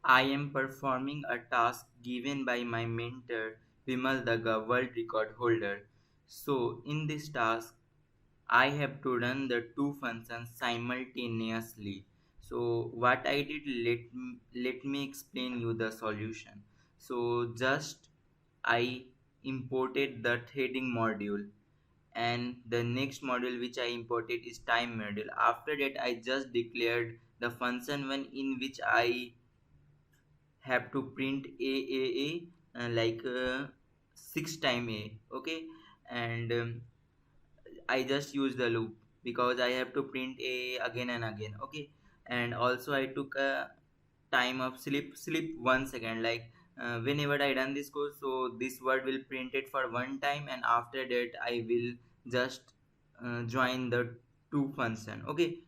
I am performing a task given by my mentor Vimal Daga, world record holder. So, in this task, I have to run the two functions simultaneously. So, what I did, let me explain you the solution. So, just I imported the threading module, and the next module which I imported is time module. After that, I just declared the function one in which I have to print a, 6 time a, okay. And I just use the loop because I have to print a again and again, okay. And also I took a time of sleep 1 second, like whenever I run this code, so this word will print it for one time, and after that I will just join the two function, okay.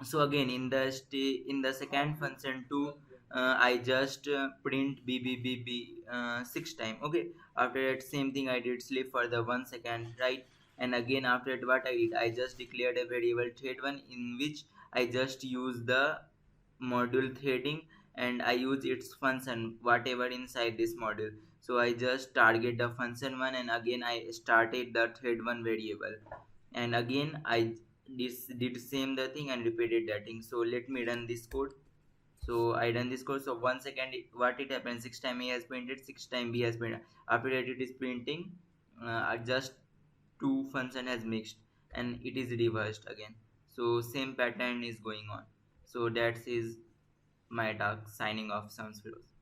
So again in the second function too, I just print b 6 time, okay. After that same thing I did sleep for the 1 second, right. And again after that what I did, I just declared a variable thread one in which I just use the module threading, and I use its function whatever inside this module. So I just target the function one, and again I started the thread one variable, and again I did same the thing and repeated that thing. So let me run this code. So I run this code. So 1 second, what it happens, 6 time a has printed, 6 time b has printed. After that it is printing, just two function has mixed, and it is reversed again. So same pattern is going on. So that is my talk. Signing off, sounds Firoz.